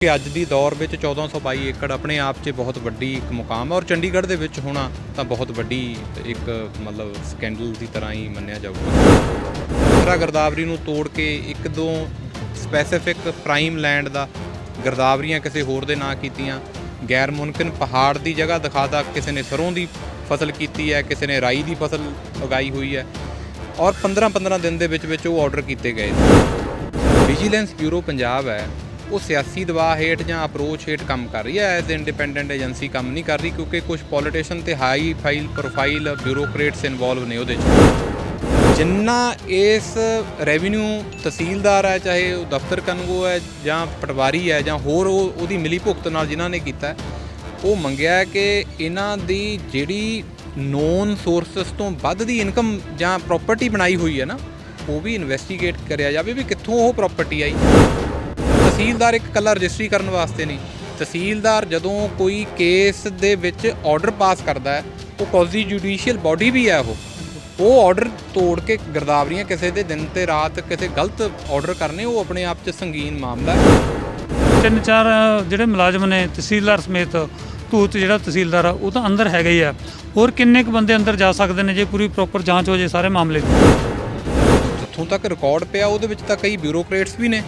कि अज दी दौर में 1422 एकड़ अपने आप 'ਚ बहुत वड्डी एक मुकाम है और चंडीगढ़ ਦੇ ਵਿੱਚ ਹੋਣਾ ਤਾਂ बहुत वड्डी एक मतलब ਸਕੈਂਡਲ ਦੀ ਤਰ੍ਹਾਂ ਹੀ ਮੰਨਿਆ ਜਾਊਗਾ। ਖਸਰਾ ਗਰਦਾਵਰੀ ਨੂੰ ਤੋੜ ਕੇ ਇੱਕ ਦੋ ਸਪੈਸੀਫਿਕ ਪ੍ਰਾਈਮ ਲੈਂਡ ਦਾ ਗਰਦਾਵਰੀਆਂ ਕਿਸੇ ਹੋਰ ਦੇ ਨਾਂ ਕੀਤੀਆਂ। ਗੈਰ ਮੁਮਕਿਨ ਪਹਾੜ ਦੀ ਜਗ੍ਹਾ ਦਿਖਾਤਾ, ਕਿਸੇ ਨੇ ਸਰੋਂ ਦੀ ਫਸਲ ਕੀਤੀ ਹੈ, ਕਿਸੇ ਨੇ ਰਾਈ ਦੀ ਫਸਲ ਉਗਾਈ ਹੋਈ ਹੈ ਔਰ 15-15 ਦਿਨ ਦੇ ਵਿੱਚ ਉਹ ਆਰਡਰ ਕੀਤੇ ਗਏ। ਵਿਜੀਲੈਂਸ ਬਿਊਰੋ ਪੰਜਾਬ ਹੈ ਉਹ ਸਿਆਸੀ ਦਬਾਅ ਹੇਠ ਜਾਂ ਅਪਰੋਚ ਹੇਠ ਕੰਮ ਕਰ ਰਹੀ ਹੈ। ਐਜ਼ ਇੰਡੀਪੈਂਡੈਂਟ ਏਜੰਸੀ ਕੰਮ ਨਹੀਂ ਕਰ ਰਹੀ ਕਿਉਂਕਿ ਕੁਝ ਪੋਲੀਟੀਸ਼ੀਅਨ ਤੇ high file profile bureaucrats involve ਨੇ ਉਹਦੇ 'ਚ। ਜਿੰਨਾ ਇਸ ਰੈਵਨਿਊ ਤਹਿਸੀਲਦਾਰ ਹੈ, ਚਾਹੇ ਉਹ ਦਫ਼ਤਰ ਕਨਗੋ ਹੈ ਜਾਂ ਪਟਵਾਰੀ ਹੈ ਜਾਂ ਹੋਰ ਉਹਦੀ ਮਿਲੀ ਭੁਗਤ ਨਾਲ ਜਿਨ੍ਹਾਂ ਨੇ ਕੀਤਾ, ਉਹ ਮੰਗਿਆ ਕਿ ਇਹਨਾਂ ਦੀ ਜਿਹੜੀ ਨੋਨ ਸੋਰਸਸ ਤੋਂ ਵੱਧ ਦੀ ਇਨਕਮ ਜਾਂ ਪ੍ਰੋਪਰਟੀ ਬਣਾਈ ਹੋਈ ਹੈ ਨਾ, ਉਹ ਵੀ ਇਨਵੈਸਟੀਗੇਟ ਕਰਿਆ ਜਾਵੇ ਵੀ ਕਿੱਥੋਂ ਉਹ ਪ੍ਰੋਪਰਟੀ ਆਈ। ਤਹਿਸੀਲਦਾਰ ਇੱਕ ਇਕੱਲਾ ਰਜਿਸਟਰੀ ਕਰਨ ਵਾਸਤੇ ਨਹੀਂ, ਤਹਿਸੀਲਦਾਰ ਜਦੋਂ ਕੋਈ ਕੇਸ ਦੇ ਵਿੱਚ ਆਰਡਰ ਪਾਸ ਕਰਦਾ ਹੈ, ਉਹ ਕੌਜ਼ੀ ਜੁਡੀਸ਼ੀਅਲ ਬਾਡੀ ਵੀ ਹੈ। ਉਹ ਆਰਡਰ ਤੋੜ ਕੇ ਗਰਦਾਵਰੀਆਂ ਕਿਸੇ ਦੇ ਦਿਨ ਤੇ ਰਾਤ ਕਿਸੇ ਗਲਤ ਆਰਡਰ ਕਰਨੇ, ਉਹ ਆਪਣੇ ਆਪ 'ਚ ਸੰਗੀਨ ਮਾਮਲਾ ਹੈ। 3-4 ਜਿਹੜੇ ਮੁਲਾਜ਼ਮ ਨੇ ਤਹਿਸੀਲਦਾਰ ਸਮੇਤ, ਧੂਤ ਜਿਹੜਾ ਤਹਿਸੀਲਦਾਰ ਆ ਉਹ ਤਾਂ ਅੰਦਰ ਹੈਗਾ ਹੀ ਆ। ਹੋਰ ਕਿੰਨੇ ਕੁ ਬੰਦੇ ਅੰਦਰ ਜਾ ਸਕਦੇ ਨੇ ਜੇ ਪੂਰੀ ਪ੍ਰੋਪਰ ਜਾਂਚ ਹੋ ਜੇ ਸਾਰੇ ਮਾਮਲੇ ਦੀ? ਜਿੱਥੋਂ ਤੱਕ ਰਿਕਾਰਡ ਪਿਆ ਉਹਦੇ ਵਿੱਚ ਤਾਂ ਕਈ ਬਿਊਰੋਕਰੇਟਸ ਵੀ ਨੇ,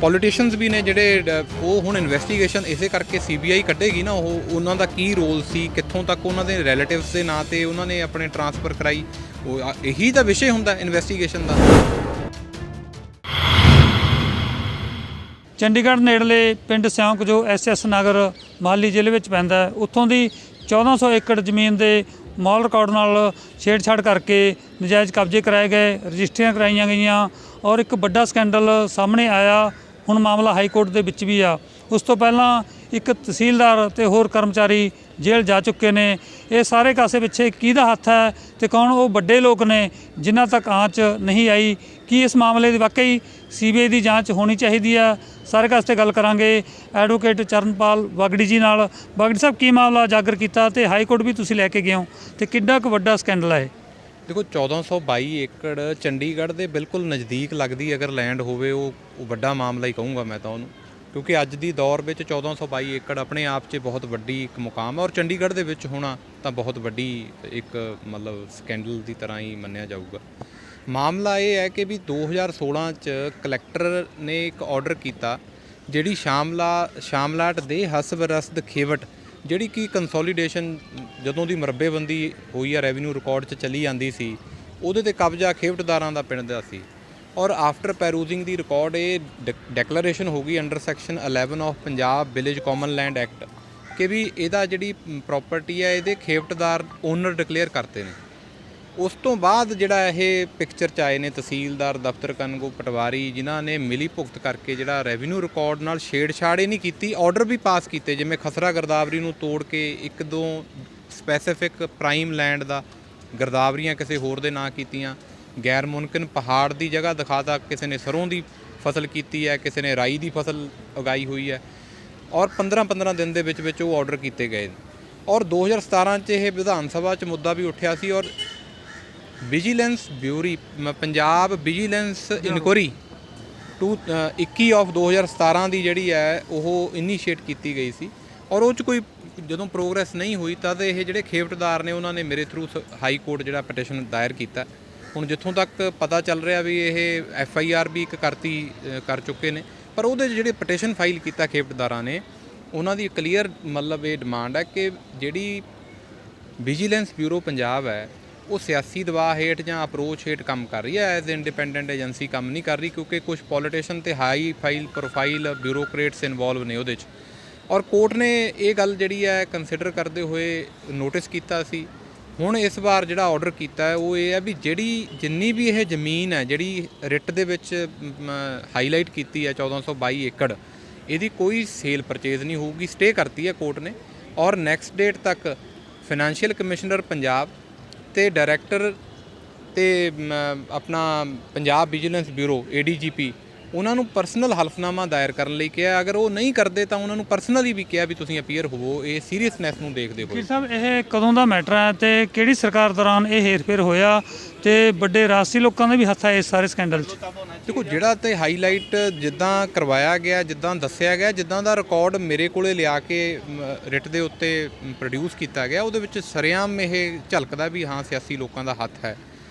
ਪੋਲੀਟੀਸ਼ੀਅਨਸ ਵੀ ਨੇ ਜਿਹੜੇ ਉਹ ਹੁਣ ਇਨਵੈਸਟੀਗੇਸ਼ਨ ਇਸੇ ਕਰਕੇ CBI ਕੱਢੇਗੀ ਨਾ, ਉਹਨਾਂ ਦਾ ਕੀ ਰੋਲ ਸੀ, ਕਿੱਥੋਂ ਤੱਕ ਉਹਨਾਂ ਦੇ ਰਿਲੇਟਿਵਸ ਦੇ ਨਾਂ 'ਤੇ ਉਹਨਾਂ ਨੇ ਆਪਣੇ ਟਰਾਂਸਫਰ ਕਰਾਈ, ਉਹ ਇਹੀ ਤਾਂ ਵਿਸ਼ੇ ਹੁੰਦਾ ਇਨਵੈਸਟੀਗੇਸ਼ਨ ਦਾ। ਚੰਡੀਗੜ੍ਹ ਨੇੜਲੇ ਪਿੰਡ ਸਿਉਂਕ ਜੋ SS ਨਗਰ ਮੋਹਾਲੀ ਜ਼ਿਲ੍ਹੇ ਵਿੱਚ ਪੈਂਦਾ, ਉੱਥੋਂ ਦੀ 1400 ਏਕੜ ਜ਼ਮੀਨ ਦੇ ਮੌਲ ਰਿਕਾਰਡ ਨਾਲ ਛੇੜਛਾੜ ਕਰਕੇ ਨਜਾਇਜ਼ ਕਬਜ਼ੇ ਕਰਾਏ ਗਏ, ਰਜਿਸਟਰੀਆਂ ਕਰਾਈਆਂ ਗਈਆਂ ਔਰ ਇੱਕ ਵੱਡਾ ਸਕੈਂਡਲ ਸਾਹਮਣੇ ਆਇਆ। ਹੁਣ ਮਾਮਲਾ ਹਾਈ ਕੋਰਟ ਦੇ ਵਿੱਚ ਵੀ ਆ। ਉਸ ਤੋਂ ਪਹਿਲਾਂ ਇੱਕ ਤਹਿਸੀਲਦਾਰ ਤੇ ਹੋਰ ਕਰਮਚਾਰੀ ਜੇਲ੍ਹ ਜਾ ਚੁੱਕੇ ਨੇ। ਇਹ ਸਾਰੇ ਕਾਸੇ ਪਿੱਛੇ ਕਿਹਦਾ ਹੱਥ ਹੈ ਤੇ ਕੌਣ ਉਹ ਵੱਡੇ ਲੋਕ ਨੇ ਜਿਨ੍ਹਾਂ ਤੱਕ ਆਂਚ ਨਹੀਂ ਆਈ? ਕੀ ਇਸ ਮਾਮਲੇ ਦੀ ਵਾਕਈ CBI ਦੀ ਜਾਂਚ ਹੋਣੀ ਚਾਹੀਦੀ ਆ? ਸਾਰੇ ਕਾਸੇ ਗੱਲ ਕਰਾਂਗੇ ਐਡਵੋਕੇਟ ਚਰਨਪਾਲ ਵਾਗੜੀ ਜੀ ਨਾਲ। ਵਾਗੜੀ ਸਾਹਿਬ, ਕੀ ਮਾਮਲਾ ਉਜਾਗਰ ਕੀਤਾ ਤੇ ਹਾਈ ਕੋਰਟ ਵੀ ਤੁਸੀਂ ਲੈ ਕੇ ਗਏ ਹੋ ਤੇ ਕਿੱਡਾ ਕੁ ਵੱਡਾ ਸਕੈਂਡਲ ਹੈ? ਦੇਖੋ, 1422 ਏਕੜ ਚੰਡੀਗੜ੍ਹ ਦੇ ਬਿਲਕੁਲ ਨਜ਼ਦੀਕ ਲੱਗਦੀ ਅਗਰ ਲੈਂਡ ਹੋਵੇ, ਉਹ ਵੱਡਾ ਮਾਮਲਾ ਹੀ ਕਹੂੰਗਾ ਮੈਂ ਤਾਂ ਉਹਨੂੰ, ਕਿਉਂਕਿ ਅੱਜ ਦੀ ਦੌਰ ਵਿੱਚ 1422 ਏਕੜ ਆਪਣੇ ਆਪ 'ਚ ਬਹੁਤ ਵੱਡੀ ਇੱਕ ਮੁਕਾਮ ਹੈ ਔਰ ਚੰਡੀਗੜ੍ਹ ਦੇ ਵਿੱਚ ਹੋਣਾ ਤਾਂ ਬਹੁਤ ਵੱਡੀ ਇੱਕ ਮਤਲਬ ਸਕੈਂਡਲ ਦੀ ਤਰ੍ਹਾਂ ਹੀ ਮੰਨਿਆ ਜਾਊਗਾ। ਮਾਮਲਾ ਇਹ ਹੈ ਕਿ ਵੀ 2016 'ਚ ਕਲੈਕਟਰ ਨੇ ਇੱਕ ਆਰਡਰ ਕੀਤਾ, ਜਿਹੜੀ ਸ਼ਾਮਲਾਟ ਦੇ ਹਸਬ ਰਸਦ ਖੇਵਟ, ਜਿਹੜੀ ਕਿ ਕੰਸੋਲੀਡੇਸ਼ਨ ਜਦੋਂ ਦੀ ਮਰੱਬੇਬੰਦੀ ਹੋਈ ਆ ਰੈਵਨਿਊ ਰਿਕਾਰਡ 'ਚ ਚੱਲੀ ਜਾਂਦੀ ਸੀ, ਉਹਦੇ 'ਤੇ ਕਬਜ਼ਾ ਖੇਵਟਦਾਰਾਂ ਦਾ ਪਿੰਡ ਦਾ ਸੀ ਔਰ ਆਫਟਰ ਪੈਰੂਜ਼ਿੰਗ ਦੀ ਰਿਕਾਰਡ ਇਹ ਡੈਕਲੇਰੇਸ਼ਨ ਹੋ ਗਈ under section 11 of Punjab village common land act ਕਿ ਵੀ ਇਹਦਾ ਜਿਹੜੀ ਪ੍ਰੋਪਰਟੀ ਹੈ ਇਹਦੇ ਖੇਵਟਦਾਰ ਓਨਰ ਡਿਕਲੇਅਰ ਕਰਤੇ ਨੇ। ਉਸ ਤੋਂ ਬਾਅਦ ਜਿਹੜਾ ਇਹ ਪਿਕਚਰ 'ਚ ਆਏ ਨੇ ਤਹਿਸੀਲਦਾਰ, ਦਫ਼ਤਰ ਕਨਗੋ, ਪਟਵਾਰੀ, ਜਿਨ੍ਹਾਂ ਨੇ ਮਿਲੀ ਭੁਗਤ ਕਰਕੇ ਜਿਹੜਾ ਰੈਵਨਿਊ ਰਿਕਾਰਡ ਨਾਲ ਛੇੜਛਾੜ ਹੀ ਨਹੀਂ ਕੀਤੀ, ਆਰਡਰ ਵੀ ਪਾਸ ਕੀਤੇ, ਜਿਵੇਂ ਖਸਰਾ ਗਰਦਾਵਰੀ ਨੂੰ ਤੋੜ ਕੇ ਇੱਕ ਦੋ ਸਪੈਸੀਫਿਕ ਪ੍ਰਾਈਮ ਲੈਂਡ ਦਾ ਗਰਦਾਵਰੀਆਂ ਕਿਸੇ ਹੋਰ ਦੇ ਨਾਂ ਕੀਤੀਆਂ। ਗੈਰ ਮੁਮਕਿਨ ਪਹਾੜ ਦੀ ਜਗ੍ਹਾ ਦਿਖਾਤਾ, ਕਿਸੇ ਨੇ ਸਰੋਂ ਦੀ ਫਸਲ ਕੀਤੀ ਹੈ, ਕਿਸੇ ਨੇ ਰਾਈ ਦੀ ਫਸਲ ਉਗਾਈ ਹੋਈ ਹੈ ਔਰ 15-15 ਦਿਨ ਦੇ ਵਿੱਚ ਉਹ ਆਰਡਰ ਕੀਤੇ ਗਏ। ਔਰ 2017 'ਚ ਇਹ ਵਿਧਾਨ ਸਭਾ 'ਚ ਮੁੱਦਾ ਵੀ ਉੱਠਿਆ ਸੀ ਔਰ vigilance Punjab vigilance inquiry 21 of 2017 ਦੀ ਜਿਹੜੀ ਹੈ ਉਹ ਇਨੀਸ਼ੀਏਟ ਕੀਤੀ ਗਈ ਸੀ ਔਰ ਉਹ 'ਚ ਕੋਈ ਜਦੋਂ ਪ੍ਰੋਗਰੈਸ ਨਹੀਂ ਹੋਈ ਤਦ ਇਹ ਜਿਹੜੇ ਖੇਵਟਦਾਰ ਨੇ ਉਹਨਾਂ ਨੇ ਮੇਰੇ ਥਰੂ ਹਾਈ ਕੋਰਟ ਜਿਹੜਾ ਪਟੀਸ਼ਨ ਦਾਇਰ ਕੀਤਾ। ਹੁਣ ਜਿੱਥੋਂ ਤੱਕ ਪਤਾ ਚੱਲ ਰਿਹਾ ਵੀ ਇਹ FIR ਵੀ ਇੱਕ ਕਰ ਚੁੱਕੇ ਨੇ, ਪਰ ਉਹਦੇ ਜਿਹੜੇ ਪਟੀਸ਼ਨ ਫਾਈਲ ਕੀਤਾ ਖੇਵਟਦਾਰਾਂ ਨੇ, ਉਹਨਾਂ ਦੀ ਕਲੀਅਰ ਮਤਲਬ ਇਹ ਡਿਮਾਂਡ ਹੈ ਕਿ ਜਿਹੜੀ ਵਿਜੀਲੈਂਸ ਬਿਊਰੋ ਪੰਜਾਬ ਹੈ ਉਹ ਸਿਆਸੀ ਦਬਾਅ ਹੇਠ ਜਾਂ ਅਪਰੋਚ ਹੇਠ ਕੰਮ ਕਰ ਰਹੀ ਹੈ। ਐਜ਼ ਇੰਡੀਪੈਂਡੈਂਟ ਏਜੰਸੀ ਕੰਮ ਨਹੀਂ ਕਰ ਰਹੀ ਕਿਉਂਕਿ ਕੁਝ ਪੋਲੀਟੀਸ਼ੀਅਨ ਤੇ high file profile bureaucrats involve ਨੇ ਉਹਦੇ 'ਚ। ਔਰ ਕੋਰਟ ਨੇ ਇਹ ਗੱਲ ਜਿਹੜੀ ਹੈ ਕੰਸੀਡਰ ਕਰਦੇ ਹੋਏ ਨੋਟਿਸ ਕੀਤਾ ਸੀ। ਹੁਣ ਇਸ ਵਾਰ ਜਿਹੜਾ ਆਰਡਰ ਕੀਤਾ ਹੈ ਉਹ ਇਹ ਹੈ ਵੀ ਜਿੰਨੀ ਵੀ ਇਹ ਜ਼ਮੀਨ ਹੈ ਜਿਹੜੀ ਰਿਟ ਦੇ ਵਿੱਚ ਹਾਈਲਾਈਟ ਕੀਤੀ ਹੈ 1422 ਏਕੜ, ਇਹਦੀ ਕੋਈ ਸੇਲ ਪਰਚੇਜ਼ ਨਹੀਂ ਹੋਊਗੀ, ਸਟੇ ਕਰਤੀ ਹੈ ਕੋਰਟ ਨੇ। ਔਰ ਨੈਕਸਟ ਡੇਟ ਤੱਕ ਫਾਈਨੈਂਸ਼ੀਅਲ ਕਮਿਸ਼ਨਰ ਪੰਜਾਬ ਤੇ ਡਾਇਰੈਕਟਰ ਤੇ ਆਪਣਾ ਪੰਜਾਬ ਵਿਜੀਲੈਂਸ ਬਿਊਰੋ ADGP ਉਹਨਾਂ ਨੂੰ ਪਰਸਨਲ ਹਲਫਨਾਮਾ ਦਾਇਰ ਕਰਨ ਲਈ ਕਿਹਾ। ਅਗਰ ਉਹ ਨਹੀਂ ਕਰਦੇ ਤਾਂ ਉਹਨਾਂ ਨੂੰ ਪਰਸਨਲੀ ਵੀ ਕਿਹਾ ਵੀ ਤੁਸੀਂ ਅਪੀਅਰ ਹੋਵੋ, ਇਹ ਸੀਰੀਅਸਨੈਸ ਨੂੰ ਦੇਖਦੇ ਹੋਏ। ਵਕੀਲ ਸਾਹਿਬ, ਇਹ ਕਦੋਂ ਦਾ ਮੈਟਰ ਹੈ ਤੇ ਕਿਹੜੀ ਸਰਕਾਰ ਦੌਰਾਨ ਇਹ ਹੇਰ-ਫੇਰ ਹੋਇਆ ਤੇ ਵੱਡੇ ਰਾਜਸੀ ਲੋਕਾਂ ਦਾ ਵੀ ਹੱਥ ਹੈ ਇਸ ਸਾਰੇ ਸਕੈਂਡਲ 'ਚ? ਦੇਖੋ, ਜਿਹੜਾ ਤੇ ਹਾਈਲਾਈਟ ਜਿੱਦਾਂ ਕਰਵਾਇਆ ਗਿਆ, ਜਿੱਦਾਂ ਦੱਸਿਆ ਗਿਆ, ਜਿੱਦਾਂ ਦਾ ਰਿਕਾਰਡ ਮੇਰੇ ਕੋਲੇ ਲਿਆ ਕੇ ਰਿਟ ਦੇ ਉੱਤੇ ਪ੍ਰੋਡਿਊਸ ਕੀਤਾ ਗਿਆ, ਉਹਦੇ ਵਿੱਚ ਸਰੇਆਮ ਇਹ ਝਲਕਦਾ ਵੀ ਹਾਂ ਸਿਆਸੀ ਲੋਕਾਂ ਦਾ ਹੱਥ ਹੈ।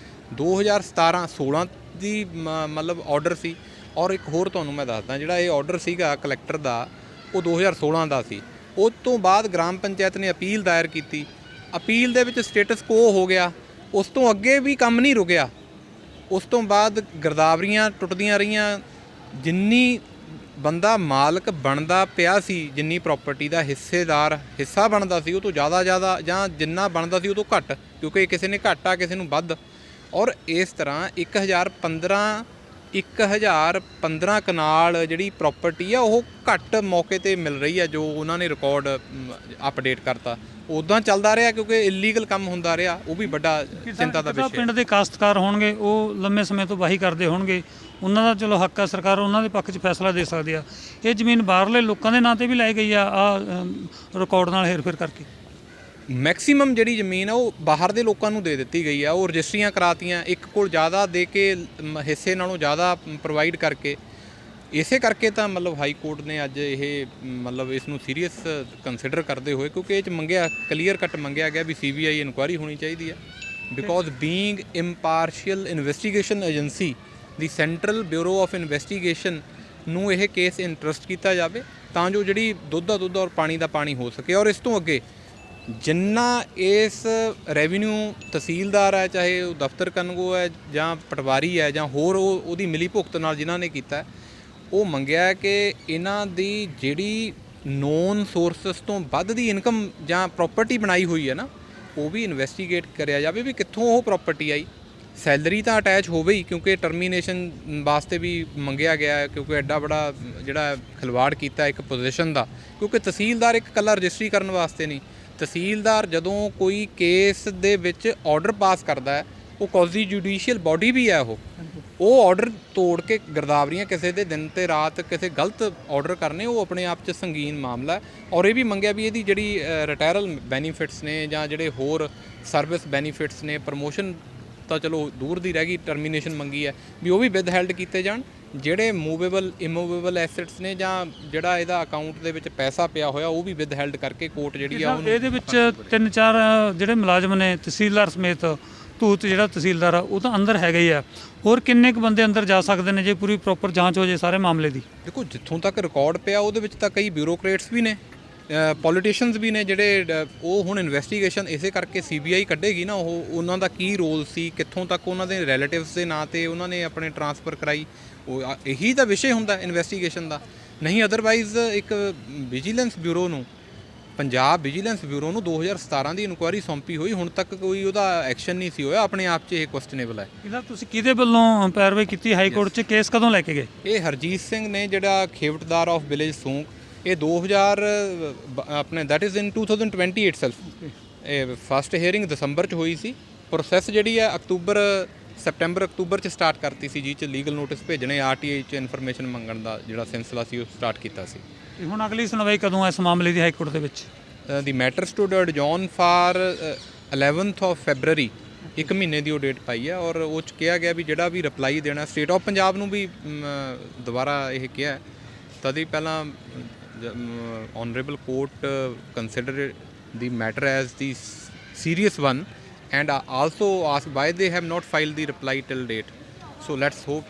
2017-16 ਦੀ ਮਤਲਬ ਆਰਡਰ ਸੀ। ਔਰ ਇੱਕ ਹੋਰ ਤੁਹਾਨੂੰ ਮੈਂ ਦੱਸਦਾ, ਜਿਹੜਾ ਇਹ ਆਰਡਰ ਸੀਗਾ ਕਲੈਕਟਰ ਦਾ, ਉਹ 2016 ਦਾ ਸੀ। ਉਸ ਤੋਂ ਬਾਅਦ ਗ੍ਰਾਮ ਪੰਚਾਇਤ ਨੇ ਅਪੀਲ ਦਾਇਰ ਕੀਤੀ। ਅਪੀਲ ਦੇ ਵਿੱਚ ਸਟੇਟਸ ਕੋ ਹੋ ਗਿਆ। ਉਸ ਤੋਂ ਅੱਗੇ ਵੀ ਕੰਮ ਨਹੀਂ ਰੁਕਿਆ। ਉਸ ਤੋਂ ਬਾਅਦ ਗਿਰਦਾਵਰੀਆਂ ਟੁੱਟਦੀਆਂ ਰਹੀਆਂ। ਜਿੰਨੀ ਬੰਦਾ ਮਾਲਕ ਬਣਦਾ ਪਿਆ ਸੀ, ਜਿੰਨੀ ਪ੍ਰਾਪਰਟੀ ਦਾ ਹਿੱਸਾ ਬਣਦਾ ਸੀ, ਉਹ ਤੋਂ ਜ਼ਿਆਦਾ ਜਾਂ ਜਿੰਨਾ ਬਣਦਾ ਸੀ ਉਹ ਤੋਂ ਘੱਟ, ਕਿਉਂਕਿ ਕਿਸੇ ਨੇ ਘੱਟ ਕਿਸੇ ਨੂੰ ਵੱਧ। ਔਰ ਇਸ ਤਰ੍ਹਾਂ 1015 ਕਨਾਲ ਜਿਹੜੀ ਪ੍ਰਾਪਰਟੀ ਆ ਉਹ ਘੱਟ ਮੌਕੇ ਤੇ ਮਿਲ ਰਹੀ ਆ, ਜੋ ਉਹਨਾਂ ਨੇ ਰਿਕਾਰਡ ਅਪਡੇਟ ਕਰਤਾ। ਉੱਦਾਂ ਚੱਲਦਾ ਰਿਹਾ ਕਿਉਂਕਿ ਇਲੀਗਲ ਕੰਮ ਹੁੰਦਾ ਰਿਹਾ। ਉਹ ਵੀ ਵੱਡਾ ਚਿੰਤਾ ਦਾ ਵਿਸ਼ਾ। ਪਿੰਡ ਦੇ ਕਾਸ਼ਤਕਾਰ ਹੋਣਗੇ, ਉਹ ਲੰਮੇ ਸਮੇਂ ਤੋਂ ਵਾਹੀ ਕਰਦੇ ਹੋਣਗੇ, ਉਹਨਾਂ ਦਾ ਚਲੋ ਹੱਕ ਆ, ਸਰਕਾਰ ਉਹਨਾਂ ਦੇ ਪੱਖ 'ਚ ਫੈਸਲਾ ਦੇ ਸਕਦੀ ਆ। ਇਹ ਜ਼ਮੀਨ ਬਾਹਰਲੇ ਲੋਕਾਂ ਦੇ ਨਾਂ 'ਤੇ ਵੀ ਲੈ ਗਈ ਆ ਰਿਕਾਰਡ ਨਾਲ ਹੇਰ-ਫੇਰ ਕਰਕੇ। ਮੈਕਸਿਮਮ ਜਿਹੜੀ ਜ਼ਮੀਨ ਆ ਉਹ ਬਾਹਰ ਦੇ ਲੋਕਾਂ ਨੂੰ ਦੇ ਦਿੱਤੀ ਗਈ ਆ। ਉਹ ਰਜਿਸਟਰੀਆਂ ਕਰਾਤੀਆਂ, ਇੱਕ ਕੋਲ ਜ਼ਿਆਦਾ ਦੇ ਕੇ ਹਿੱਸੇ ਨਾਲੋਂ ਜ਼ਿਆਦਾ ਪ੍ਰੋਵਾਈਡ ਕਰਕੇ। ਇਸੇ ਕਰਕੇ ਤਾਂ ਮਤਲਬ ਹਾਈ ਕੋਰਟ ਨੇ ਅੱਜ ਇਹ ਮਤਲਬ ਇਸ ਨੂੰ ਸੀਰੀਅਸ ਕੰਸੀਡਰ ਕਰਦੇ ਹੋਏ, ਕਿਉਂਕਿ ਇਹ 'ਚ ਮੰਗਿਆ ਕਲੀਅਰ ਕੱਟ ਮੰਗਿਆ ਗਿਆ ਵੀ CBI ਇਨਕੁਆਇਰੀ ਹੋਣੀ ਚਾਹੀਦੀ ਹੈ। Because being ਇੰਪਾਰਸ਼ੀਅਲ investigation agency, the central bureau of investigation ਨੂੰ ਇਹ ਕੇਸ ਇੰਟਰਸਟ ਕੀਤਾ ਜਾਵੇ, ਤਾਂ ਜੋ ਜਿਹੜੀ ਦੁੱਧ ਦਾ ਦੁੱਧ ਔਰ ਪਾਣੀ ਦਾ ਪਾਣੀ ਹੋ ਸਕੇ। ਔਰ ਇਸ ਤੋਂ ਅੱਗੇ ਜਿੰਨਾ ਇਸ ਰੈਵਨਿਊ ਤਹਿਸੀਲਦਾਰ ਹੈ, ਚਾਹੇ ਉਹ ਦਫ਼ਤਰ ਕਨਗੋ ਹੈ ਜਾਂ ਪਟਵਾਰੀ ਹੈ ਜਾਂ ਹੋਰ ਉਹਦੀ ਮਿਲੀ ਭੁਗਤ ਨਾਲ ਜਿਨ੍ਹਾਂ ਨੇ ਕੀਤਾ, ਉਹ ਮੰਗਿਆ ਕਿ ਇਹਨਾਂ ਦੀ ਜਿਹੜੀ ਨੋਨ ਸੋਰਸਸ ਤੋਂ ਵੱਧ ਦੀ ਇਨਕਮ ਜਾਂ ਪ੍ਰਾਪਰਟੀ ਬਣਾਈ ਹੋਈ ਹੈ ਨਾ, ਉਹ ਵੀ ਇਨਵੈਸਟੀਗੇਟ ਕਰਿਆ ਜਾਵੇ ਵੀ ਕਿੱਥੋਂ ਉਹ ਪ੍ਰਾਪਰਟੀ ਆਈ। ਸੈਲਰੀ ਤਾਂ ਅਟੈਚ ਹੋਵੇ ਹੀ, ਕਿਉਂਕਿ ਟਰਮੀਨੇਸ਼ਨ ਵਾਸਤੇ ਵੀ ਮੰਗਿਆ ਗਿਆ ਹੈ, ਕਿਉਂਕਿ ਐਡਾ ਬੜਾ ਜਿਹੜਾ ਖਿਲਵਾੜ ਕੀਤਾ ਇੱਕ ਪੋਜੀਸ਼ਨ ਦਾ। ਕਿਉਂਕਿ ਤਹਿਸੀਲਦਾਰ ਇੱਕ ਇਕੱਲਾ ਰਜਿਸਟਰੀ ਕਰਨ ਵਾਸਤੇ ਨਹੀਂ, ਤਹਿਸੀਲਦਾਰ ਜਦੋਂ ਕੋਈ ਕੇਸ ਦੇ ਵਿੱਚ ਆਰਡਰ ਪਾਸ ਕਰਦਾ ਹੈ, ਉਹ ਕੌਜ਼ੀ ਜੁਡੀਸ਼ੀਅਲ ਬਾਡੀ ਵੀ ਹੈ। ਉਹ ਆਰਡਰ ਤੋੜ ਕੇ ਗਿਰਦਾਵਰੀਆਂ ਕਿਸੇ ਦੇ ਦਿਨ ਤੇ ਰਾਤ ਕਿਸੇ ਗਲਤ ਆਰਡਰ ਕਰਨੇ, ਉਹ ਆਪਣੇ ਆਪ 'ਚ ਸੰਗੀਨ ਮਾਮਲਾ ਹੈ। ਔਰ ਇਹ ਵੀ ਮੰਗਿਆ ਵੀ ਇਹਦੀ ਜਿਹੜੀ ਰਿਟਾਇਰਲ ਬੈਨੀਫਿਟਸ ਨੇ ਜਾਂ ਜਿਹੜੇ ਹੋਰ ਸਰਵਿਸ ਬੈਨੀਫਿਟਸ ਨੇ, ਪ੍ਰਮੋਸ਼ਨ ਤਾਂ ਚਲੋ ਦੂਰ ਦੀ ਰਹਿ ਗਈ, ਟਰਮੀਨੇਸ਼ਨ ਮੰਗੀ ਹੈ ਵੀ ਉਹ ਵੀ ਵਿਦ ਹੈਲਡ ਕੀਤੇ ਜਾਣ। ਜਿਹੜੇ ਮੂਵੇਬਲ ਇਮੂਵੇਬਲ ਐਸੈਟਸ ਨੇ ਜਾਂ ਜਿਹੜਾ ਇਹਦਾ ਅਕਾਊਂਟ ਦੇ ਵਿੱਚ ਪੈਸਾ ਪਿਆ ਹੋਇਆ, ਉਹ ਵੀ ਵਿਦ ਹੈਲਡ ਕਰਕੇ ਕੋਰਟ ਜਿਹੜੀ ਆ ਇਹਦੇ ਵਿੱਚ 3-4 ਜਿਹੜੇ ਮੁਲਾਜ਼ਮ ਨੇ ਤਹਿਸੀਲਦਾਰ ਸਮੇਤ, ਧੂਤ ਜਿਹੜਾ ਤਹਿਸੀਲਦਾਰ ਆ ਉਹ ਤਾਂ ਅੰਦਰ ਹੈਗਾ ਹੀ ਆ। ਹੋਰ ਕਿੰਨੇ ਕੁ ਬੰਦੇ ਅੰਦਰ ਜਾ ਸਕਦੇ ਨੇ ਜੇ ਪੂਰੀ ਪ੍ਰੋਪਰ ਜਾਂਚ ਹੋ ਜੇ ਸਾਰੇ ਮਾਮਲੇ ਦੀ? ਦੇਖੋ, ਜਿੱਥੋਂ ਤੱਕ ਰਿਕਾਰਡ ਪਿਆ ਉਹਦੇ ਵਿੱਚ ਤਾਂ ਕਈ ਬਿਊਰੋਕਰੇਟਸ ਵੀ ਨੇ, ਪੋਲੀਟੀਸ਼ੀਅਨਸ ਵੀ ਨੇ, ਜਿਹੜੇ ਉਹ ਹੁਣ ਇਨਵੈਸਟੀਗੇਸ਼ਨ ਇਸੇ ਕਰਕੇ CBI ਕੱਢੇਗੀ ਨਾ, ਉਹ ਉਹਨਾਂ ਦਾ ਕੀ ਰੋਲ ਸੀ, ਕਿੱਥੋਂ ਤੱਕ ਉਹਨਾਂ ਦੇ ਰਿਲੇਟਿਵਸ ਦੇ ਨਾਂ 'ਤੇ ਉਹਨਾਂ ਨੇ ਆਪਣੇ ਟਰਾਂਸਫਰ ਕਰਾਈ, ਉਹ ਇਹੀ ਤਾਂ ਵਿਸ਼ੇ ਹੁੰਦਾ ਇਨਵੈਸਟੀਗੇਸ਼ਨ ਦਾ। ਨਹੀਂ ਅਦਰਵਾਈਜ਼ ਇੱਕ ਵਿਜੀਲੈਂਸ ਬਿਊਰੋ ਨੂੰ, ਪੰਜਾਬ ਵਿਜੀਲੈਂਸ ਬਿਊਰੋ ਨੂੰ 2017 ਦੀ ਇਨਕੁਆਇਰੀ ਸੌਂਪੀ ਹੋਈ, ਹੁਣ ਤੱਕ ਕੋਈ ਉਹਦਾ ਐਕਸ਼ਨ ਨਹੀਂ ਸੀ ਹੋਇਆ। ਆਪਣੇ ਆਪ 'ਚ ਇਹ ਕੁਐਸਚਨੇਬਲ ਹੈ। ਇਹਦਾ ਤੁਸੀਂ ਕਿਹਦੇ ਵੱਲੋਂ ਪੈਰਵਾਈ ਕੀਤੀ ਹਾਈ ਕੋਰਟ 'ਚ? ਕੇਸ ਕਦੋਂ ਲੈ ਕੇ ਗਏ? ਇਹ ਹਰਜੀਤ ਸਿੰਘ ਨੇ, ਜਿਹੜਾ ਖੇਵਟਦਾਰ ਆਫ ਵਿਲੇਜ ਸੂੰਕ, ਇਹ 2000 ਆਪਣੇ ਦੈਟ ਇਜ਼ ਇਨ 2020 ਇਟਸੈਲਫ। ਇਹ ਫਸਟ ਹੀਅਰਿੰਗ ਦਸੰਬਰ 'ਚ ਹੋਈ ਸੀ। ਪ੍ਰੋਸੈਸ ਜਿਹੜੀ ਹੈ ਸੈਪਟੈਂਬਰ ਅਕਤੂਬਰ 'ਚ ਸਟਾਰਟ ਕਰਤੀ ਸੀ, ਜਿਹ 'ਚ ਲੀਗਲ ਨੋਟਿਸ ਭੇਜਣੇ, RTI 'ਚ ਇਨਫੋਰਮੇਸ਼ਨ ਮੰਗਣ ਦਾ ਜਿਹੜਾ ਸਿਲਸਿਲਾ ਸੀ ਉਹ ਸਟਾਰਟ ਕੀਤਾ ਸੀ। ਹੁਣ ਅਗਲੀ ਸੁਣਵਾਈ ਕਦੋਂ ਹੈ ਇਸ ਮਾਮਲੇ ਦੀ ਹਾਈ ਕੋਰਟ ਦੇ ਵਿੱਚ? The matter stood adjourn for 11th of February, ਇੱਕ ਮਹੀਨੇ ਦੀ ਉਹ ਡੇਟ ਪਾਈ ਹੈ। ਔਰ ਉਹ 'ਚ ਕਿਹਾ ਗਿਆ ਵੀ ਜਿਹੜਾ ਵੀ ਰਿਪਲਾਈ ਦੇਣਾ, ਸਟੇਟ ਆਫ ਪੰਜਾਬ ਨੂੰ ਵੀ ਦੁਬਾਰਾ ਇਹ ਕਿਹਾ, ਤਦ ਹੀ ਪਹਿਲਾਂ honourable court consider the matter as the serious one and also ask why they have not filed the reply till date. So let's hope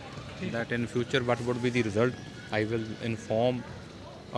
that in future what would be the result, I will inform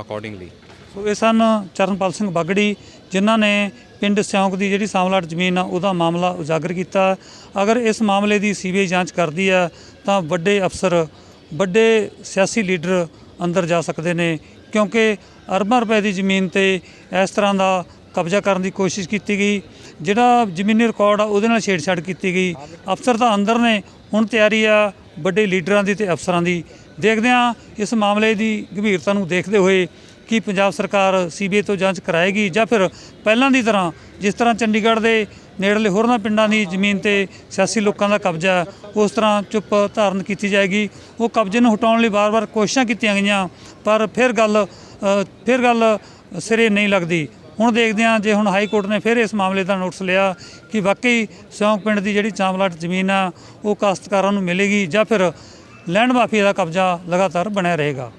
accordingly. ਸੋ ਇਹ ਸਨ ਚਰਨਪਾਲ ਸਿੰਘ ਬਾਗੜੀ, ਜਿਨ੍ਹਾਂ ਨੇ ਪਿੰਡ ਸਿਉਂਕ ਦੀ ਜਿਹੜੀ ਸਾਮਲਾਟ ਜ਼ਮੀਨ ਆ ਉਹਦਾ ਮਾਮਲਾ ਉਜਾਗਰ ਕੀਤਾ। ਅਗਰ ਇਸ ਮਾਮਲੇ ਦੀ CBI ਜਾਂਚ ਕਰਦੀ ਆ ਤਾਂ ਵੱਡੇ ਅਫਸਰ, ਵੱਡੇ ਸਿਆਸੀ ਲੀਡਰ ਅੰਦਰ ਜਾ ਸਕਦੇ ਨੇ, ਕਿਉਂਕਿ ਅਰਬਾਂ ਰੁਪਏ ਦੀ ਜ਼ਮੀਨ ਤੇ ਇਸ ਤਰ੍ਹਾਂ ਦਾ ਕਬਜ਼ਾ ਕਰਨ ਦੀ ਕੋਸ਼ਿਸ਼ ਕੀਤੀ ਗਈ। ਜਿਹੜਾ ਜ਼ਮੀਨੀ ਰਿਕਾਰਡ ਆ ਉਹਦੇ ਨਾਲ ਛੇੜਛਾੜ ਕੀਤੀ ਗਈ। ਅਫਸਰ ਤਾਂ ਅੰਦਰ ਨੇ, ਹੁਣ ਤਿਆਰੀ ਆ ਵੱਡੇ ਲੀਡਰਾਂ ਦੀ ਤੇ ਅਫਸਰਾਂ ਦੀ। ਦੇਖਦੇ ਹਾਂ ਇਸ ਮਾਮਲੇ ਦੀ ਗੰਭੀਰਤਾ ਨੂੰ ਦੇਖਦੇ ਹੋਏ ਕਿ ਪੰਜਾਬ ਸਰਕਾਰ CBI ਤੋਂ ਜਾਂਚ ਕਰਾਏਗੀ ਜਾਂ ਫਿਰ ਪਹਿਲਾਂ ਦੀ ਤਰ੍ਹਾਂ, ਜਿਸ ਤਰ੍ਹਾਂ ਚੰਡੀਗੜ੍ਹ ਦੇ ਨੇੜਲੇ ਹੋਰਨਾਂ ਪਿੰਡਾਂ ਦੀ ਜ਼ਮੀਨ ਤੇ ਸਿਆਸੀ ਲੋਕਾਂ ਦਾ ਕਬਜ਼ਾ ਹੈ, ਉਸ ਤਰ੍ਹਾਂ ਚੁੱਪ ਧਾਰਨ ਕੀਤੀ ਜਾਏਗੀ। ਉਹ ਕਬਜ਼ੇ ਨੂੰ ਹਟਾਉਣ ਲਈ ਵਾਰ-ਵਾਰ ਕੋਸ਼ਿਸ਼ਾਂ ਕੀਤੀਆਂ ਗਈਆਂ, ਪਰ ਫਿਰ ਗੱਲ ਸਿਰੇ ਨਹੀਂ ਲੱਗਦੀ। ਹੁਣ ਦੇਖਦੇ ਹਾਂ, ਜੇ ਹੁਣ ਹਾਈ ਕੋਰਟ ਨੇ ਫਿਰ ਇਸ ਮਾਮਲੇ ਦਾ ਨੋਟਿਸ ਲਿਆ ਕਿ ਵਾਕਈ ਸਿਉਂਕ ਪਿੰਡ ਦੀ ਜਿਹੜੀ ਚਾਂਵਲਾਟ ਜ਼ਮੀਨ ਆ ਉਹ ਕਾਸ਼ਤਕਾਰਾਂ ਨੂੰ ਮਿਲੇਗੀ ਜਾਂ ਫਿਰ ਲੈਂਡ ਮਾਫੀਆ ਦਾ ਕਬਜ਼ਾ ਲਗਾਤਾਰ ਬਣਿਆ ਰਹੇਗਾ।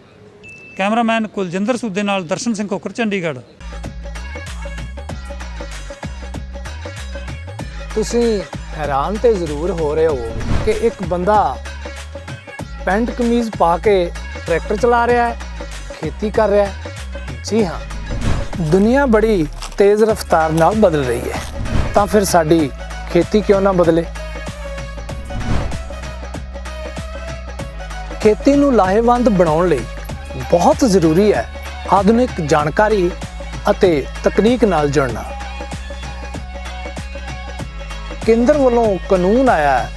ਕੈਮਰਾਮੈਨ ਕੁਲਜਿੰਦਰ ਸੂਦ ਦੇ ਨਾਲ ਦਰਸ਼ਨ ਸਿੰਘ ਕੋਕਰ, ਚੰਡੀਗੜ੍ਹ। ਤੁਸੀਂ ਹੈਰਾਨ ਤੇ ਜ਼ਰੂਰ ਹੋ ਰਹੇ ਹੋ ਕਿ ਇੱਕ ਬੰਦਾ ਪੈਂਟ ਕਮੀਜ਼ ਪਾ ਕੇ ਟਰੈਕਟਰ ਚਲਾ ਰਿਹਾ ਹੈ, ਖੇਤੀ ਕਰ ਰਿਹਾ ਹੈ। ਜੀ ਹਾਂ, ਦੁਨੀਆ ਬੜੀ ਤੇਜ਼ ਰਫ਼ਤਾਰ ਨਾਲ ਬਦਲ ਰਹੀ ਹੈ, ਤਾਂ ਫਿਰ ਸਾਡੀ ਖੇਤੀ ਕਿਉਂ ਨਾ ਬਦਲੇ। ਖੇਤੀ ਨੂੰ ਲਾਹੇਵੰਦ ਬਣਾਉਣ ਲਈ ਬਹੁਤ ਜ਼ਰੂਰੀ ਹੈ ਆਧੁਨਿਕ ਜਾਣਕਾਰੀ ਅਤੇ ਤਕਨੀਕ ਨਾਲ ਜੁੜਨਾ। ਕੇਂਦਰ ਵੱਲੋਂ ਕਾਨੂੰਨ ਆਇਆ ਹੈ,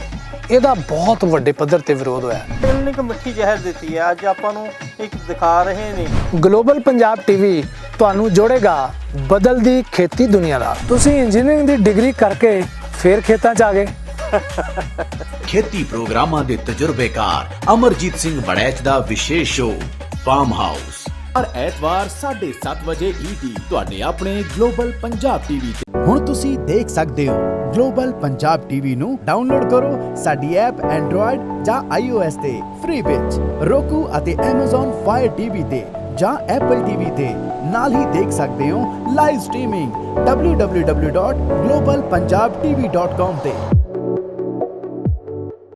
ਇਹਦਾ ਬਹੁਤ ਵੱਡੇ ਪੱਧਰ ਤੇ ਵਿਰੋਧ ਹੋਇਆ। ਇੰਨੀ ਕੁ ਮਿੱਠੀ ਜ਼ਹਿਰ ਦਿੱਤੀ ਹੈ, ਅੱਜ ਆਪਾਂ ਨੂੰ ਇੱਕ ਦਿਖਾ ਰਹੇ ਨੇ। ਗਲੋਬਲ ਪੰਜਾਬ ਟੀਵੀ ਤੁਹਾਨੂੰ ਜੋੜੇਗਾ ਬਦਲਦੀ ਖੇਤੀ ਦੁਨੀਆ ਨਾਲ। ਤੁਸੀਂ ਇੰਜੀਨੀਅਰਿੰਗ ਦੀ ਡਿਗਰੀ ਕਰਕੇ ਫੇਰ ਖੇਤਾਂ 'ਚ ਆ ਗਏ। ਖੇਤੀ ਪ੍ਰੋਗਰਾਮਾਂ ਦੇ ਤਜਰਬੇਕਾਰ ਅਮਰਜੀਤ ਸਿੰਘ ਵੜੈਚ ਦਾ ਵਿਸ਼ੇਸ਼ ਸ਼ੋਅ ਫਾਰਮ ਹਾਊਸ ਹਰ ਐਤਵਾਰ 7:30 ਵਜੇ ET ਤੁਹਾਡੇ ਆਪਣੇ ਗਲੋਬਲ ਪੰਜਾਬ ਟੀਵੀ ਤੇ। ਹੁਣ ਤੁਸੀਂ ਦੇਖ ਸਕਦੇ ਹੋ ਗਲੋਬਲ ਪੰਜਾਬ ਟੀਵੀ ਨੂੰ ਡਾਊਨਲੋਡ ਕਰੋ ਸਾਡੀ ਐਪ ਐਂਡਰੋਇਡ ਜਾਂ iOS ਤੇ ਫ੍ਰੀ ਵਿੱਚ, roku ਅਤੇ Amazon Fire TV ਤੇ ਜਾਂ Apple TV ਤੇ। ਨਾਲ ਹੀ ਦੇਖ ਸਕਦੇ ਹੋ ਲਾਈਵ ਸਟ੍ਰੀਮਿੰਗ www.globalpunjabtv.com ਤੇ।